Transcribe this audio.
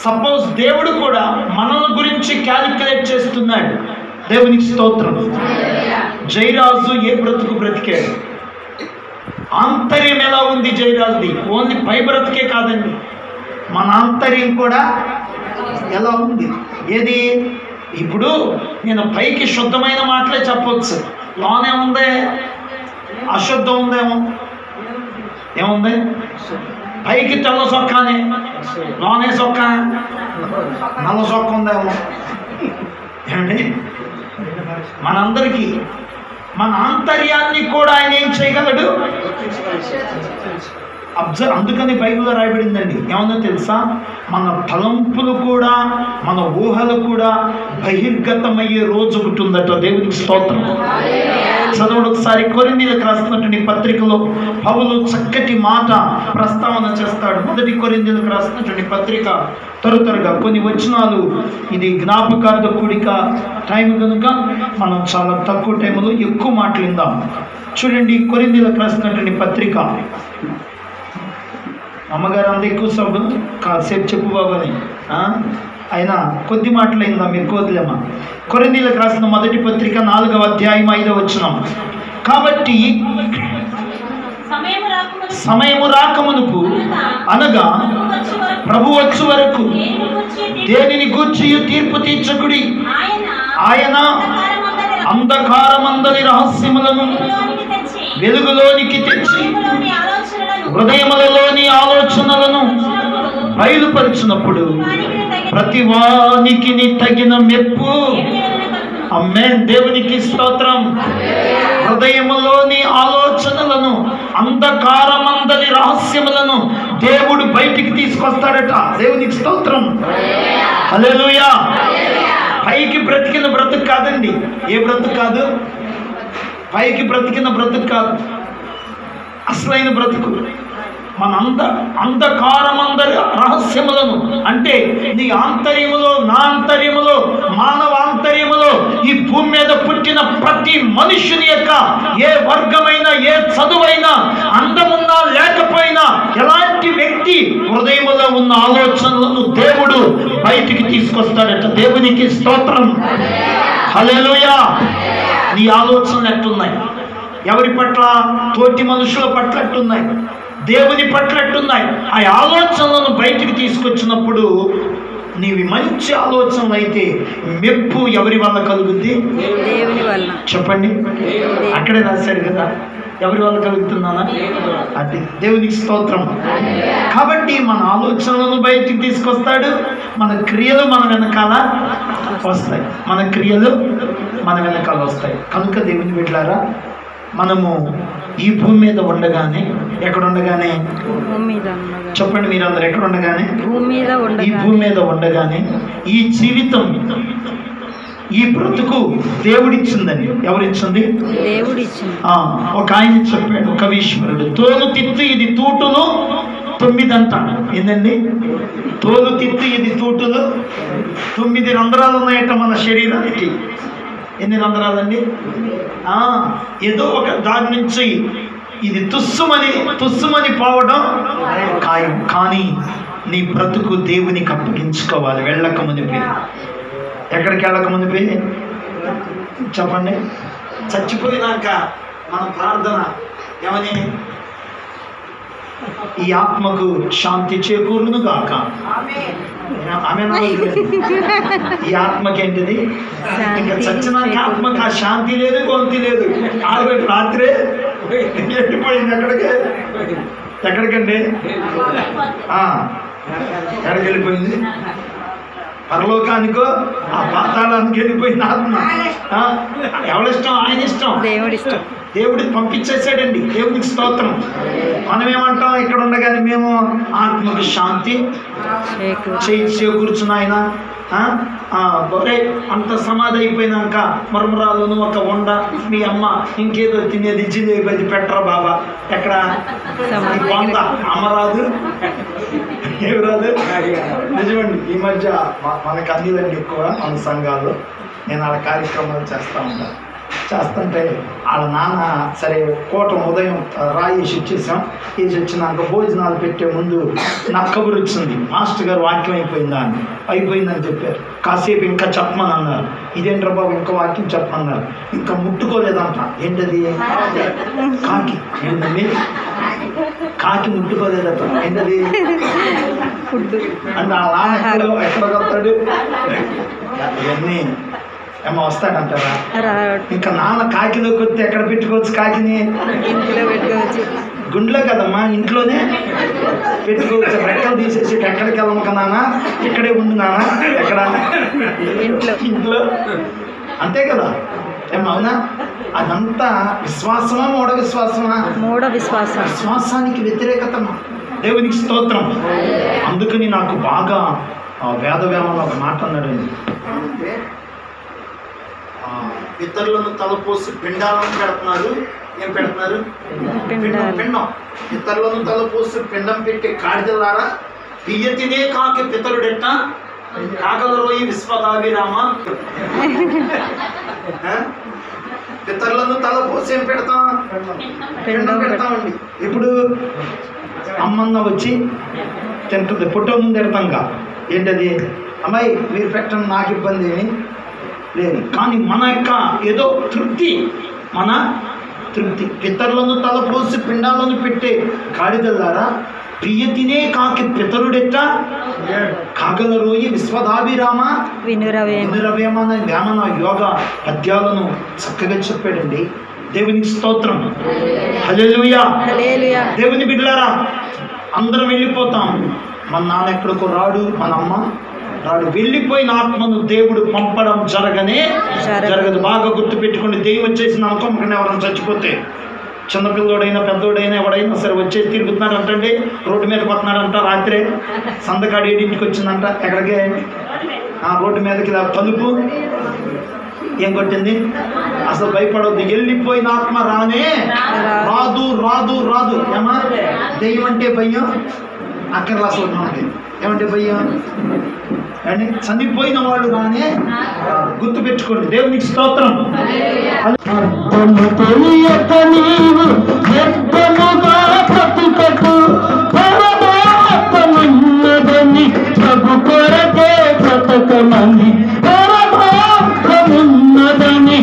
Suppose దేవుడు కూడా మనల్ని గురించి క్యాలిక్యులేట్ చేస్తున్నాడు. దేవునికి స్తోత్రం. జయరాజు ఏ బ్రతుకు బ్రతికాడు? ఆంతర్యం ఎలా ఉంది జయరాజుది? ఓన్లీ పై బ్రతికే కాదండి, మన ఆంతర్యం కూడా ఎలా ఉంది? ఏది? ఇప్పుడు నేను పైకి శుద్ధమైన మాటలే చెప్పవచ్చు, లోనే ఉందే అశుద్ధం ఉందేమో. ఏముంది? పైకి తెల్ల సొక్కానే, లోనే సొక్క నల్ల సొక్క ఉందేమో. ఏమండి? మనందరికీ మన ఆంతర్యాన్ని కూడా ఆయన ఏం చేయగలడు? అందుకని బైబిల్లో రాయబడిందండి, ఏమన్నా తెలుసా? మన తలంపులు కూడా మన ఊహలు కూడా బహిర్గతమయ్యే రోజు ఒకటి ఉందట. దేవునికి స్తోత్రం. చదవడు ఒకసారి. కొరింథీయులకు రాసినటువంటి పత్రికలో పౌలు చక్కటి మాట ప్రస్తావన చేస్తాడు. మొదటి కొరింథీయులకు రాసినటువంటి పత్రిక త్వరగా కొన్ని వచనాలు, ఇది జ్ఞాపకార్థ కూడిక టైం కనుక మనం చాలా తక్కువ టైంలో ఎక్కువ మాట్లాడిందాం. చూడండి, కొరింథీయులకు రాసినటువంటి పత్రిక. అమ్మగారు అంత ఎక్కువ సభ కాసేపు చెప్పు బాబు అని అయినా కొద్ది మాటలైందా మీరు కోదిలేమా. కొరింథీయులకు రాసిన మొదటి పత్రిక 4వ అధ్యాయం 5వ వచనం. కాబట్టి సమయము రాకమునుపు అనగా ప్రభు వచ్చు వరకు దేనిని గూర్చి తీర్పు తీర్చకుడి. ఆయన అంధకారమందలి రహస్యములను వెలుగులోనికి తెచ్చి హృదయములలోని ఆలోచనలను బయలుపరిచినప్పుడు ప్రతి వానికి తగిన మెప్పు. ఆమేన్. దేవునికి స్తోత్రం. హృదయములోని ఆలోచనలను, అంధకారమందలి రహస్యములను దేవుడు బయటికి తీసుకొస్తాడట. దేవునికి స్తోత్రం. హల్లెలూయా. పైకి బ్రతికిన బ్రతుకు కాదండి. ఏ బ్రతుకు కాదు? పైకి బ్రతికిన బ్రతుకు కాదు, అసలైన బ్రతుకు. మన అంధకారమందరి రహస్యములను అంటే నీ ఆంతర్యములో, నా ఆంతర్యములో, మానవ ఆంతర్యములో, ఈ భూమి మీద పుట్టిన ప్రతి మనుషుని యొక్క ఏ వర్గమైనా, ఏ చదువైనా, అందమున్నా లేకపోయినా, ఎలాంటి వ్యక్తి హృదయములో ఉన్న ఆలోచనలను దేవుడు బయటికి తీసుకొస్తాడట. దేవునికి స్తోత్రం. హల్లెలూయా. నీ ఆలోచనలు ఎట్టున్నాయి? ఎవరి పట్ల? తోటి మనుషుల పట్ల ఎట్టున్నాయి? దేవుని పట్ల ఎట్టున్నాయి? ఆ ఆలోచనలను బయటికి తీసుకొచ్చినప్పుడు నీవి మంచి ఆలోచనలు అయితే మెప్పు ఎవరి వల్ల కలుగుద్ది? దేవుని వల్ల. చెప్పండి. అక్కడే రాశాడు కదా, ఎవరి వల్ల కలుగుతున్నానా? అది. దేవునికి స్తోత్రం. కాబట్టి మన ఆలోచనలను బయటికి తీసుకొస్తాడు, మన క్రియలు మన వెనకాల వస్తాయి. మన క్రియలు మన వెనకాల వస్తాయి. కనుక దేవుని బిడ్డలారా, మనము ఈ భూమి మీద ఉండగానే, ఎక్కడ ఉండగానే? చెప్పండి మీరందరూ. ఎక్కడ ఉండగానే? ఈ భూమి మీద ఉండగానే ఈ జీవితం, ఈ బ్రతుకు దేవుడిచ్చిందండి. ఎవరిచ్చింది? దేవుడిచ్చింది. ఒక ఆయన చెప్పాడు, కవీశ్వరుడు, తోలు తిత్తు ఇది తూటులు 9 అంటాడు. ఏందండి? తోలు తిత్తు ఇది తూటులు 9 రంధ్రాలు ఉన్నాయట మన శరీరానికి. ఎన్ని రంధ్రాలండి? ఏదో ఒక దాని నుంచి ఇది తుస్సుమని పోవడం ఖాయం. కానీ నీ బ్రతుకు దేవునికి అప్పగించుకోవాలి. వెళ్ళక మునిపే. ఎక్కడికి వెళ్ళక మునిపే? చెప్పండి. చచ్చిపోయినాక మన ప్రార్థన ఏమని? ఈ ఆత్మకు శాంతి చేకూరును గాక. ఈ ఆత్మకి ఏంటిది? ఇంకా చచ్చినాక ఆత్మకు ఆ శాంతి లేదు, కొంతి లేదు. ఆల్రెడీ రాత్రే ఎండిపోయింది. ఎక్కడికండి? ఎక్కడికి వెళ్ళిపోయింది? పరలోకానికో ఆ పాతాళానికి వెళ్ళిపోయింది ఆత్మ. ఎవరిష్టం? ఆయన ఇష్టం. దేవుడిష్టం. దేవుడికి పంపించేసాడండి. దేవునికి స్తోత్రం. మనమేమంటాం? ఇక్కడ ఉండగానే మేము ఆత్మకు శాంతి చేకూర్చున్న ఆయన అంత సమాధి అయిపోయినాక మరమరాలను ఒక వండ మీ అమ్మ ఇంకేదో తినేది జిలేబీ పెట్టరా బాబా. ఎక్కడ వంద అమ్మరాదు, ఏమి రాదు. నిజమండి. ఈ మధ్య మనకు అందిదండి ఎక్కువ మన సంఘాలు. నేను ఆ కార్యక్రమాలు చేస్తూ ఉంటాను. చేస్తుంటే వాళ్ళ నాన్న సరే కూటం ఉదయం రాయేసి ఇచ్చేసాం. వేసి వచ్చినాక భోజనాలు పెట్టే ముందు నాకు కబురు వచ్చింది, మాస్టర్ గారు వాక్యం అయిపోయిందని చెప్పారు. కాసేపు ఇంకా చెప్పమని అన్నారు. ఇదేంట్రా బాబు ఇంకా వాక్యం చెప్పమన్నారు. ఇంకా ముట్టుకోలేదంట. ఏంటది? కాకి. ఏంటండి? కాకి ముట్టుకోలేదట. ఏంటది? అంటే అలా ఎక్కడ వస్తాడు? ఇవన్నీ ఏమో వస్తాడంటారా? ఇంకా నాన్న కాకిలోకి వస్తే ఎక్కడ పెట్టుకోవచ్చు? కాకిని ఇంట్లో పెట్టుకోవచ్చు. గుండెలో కదమ్మా, ఇంట్లోనే పెట్టుకోవచ్చు. రెక్కలు తీసేసి ఎక్కడికి వెళ్ళము కదానా, ఇక్కడే ఉంది నాన్న. ఎక్కడ? ఇంట్లో. అంతే కదా ఏమో, అవునా? అదంతా విశ్వాసమా మూఢ విశ్వాసమా? మూఢ విశ్వాసం. విశ్వాసానికి వ్యతిరేకతమా? దేవునికి స్తోత్రం. అందుకని నాకు బాగా వేదవేమని ఒక మాట అన్నాడండి. ఇతరులను తలపోసి పిండాలను పెడుతున్నారు. ఏం పెడుతున్నారు? పిండం. ఇతరులను తలపోసి పిండం పెట్టి కాడిదలారా బియ్య తినే కాకి పితరుడెట్ట కాకల రోయి విశ్వదాభిరామ. పితరులను తలపోసి ఏం పెడతాం? పిండం పెడతామండి. ఇప్పుడు అమ్మన్న వచ్చి తింటుంది, పుట్ట ముందు పెడతాంగా. ఏంటది? అమ్మాయి మీరు పెట్టండి, నాకు ఇబ్బంది ఏమి లేదు. కానీ మన యొక్క ఏదో తృప్తి, మన తృప్తి. పితరులను తలపోసి పిండాలను పెట్టే గాడిదలారా బియ్య తినే కాకి పితరుడెట్ట కాగల రోయి విశ్వదాభిరామ వినురవేమన వేమన యోగ పద్యాలను చక్కగా చెప్పాడండి. దేవునికి స్తోత్రం. హల్లెలూయా. దేవుని బిడ్డలారా, అందరం వెళ్ళిపోతాం. మన నాన్న ఎక్కడికో రాడు, మన అమ్మ రాడు. వెళ్ళిపోయిన ఆత్మను దేవుడు పంపడం జరగదు. బాగా గుర్తు పెట్టుకోండి. దెయ్యం వచ్చేసిన అనుకోమకండి. ఎవరైనా చచ్చిపోతే చిన్నపిల్లోడైనా పెద్దోడైనా ఎవడైనా సరే వచ్చేసి తిరుగుతున్నారంటండి, రోడ్డు మీదకి వస్తున్నాడంట. రాత్రే సందకాడు 7ంటికి వచ్చిందంట. ఎక్కడికి? రోడ్డు మీదకి తలుపు ఏం కొట్టింది? అసలు భయపడవద్దు. వెళ్ళిపోయిన ఆత్మ రాదు రాదు రాదు. ఏమా? దెయ్యం అంటే భయం అక్కడ అసలు మనకి ఏమంటే భయం అండి. చనిపోయిన వాళ్ళు రానే గుర్తు పెట్టుకోండి. దేవునికి స్తోత్రం. ఉన్నదని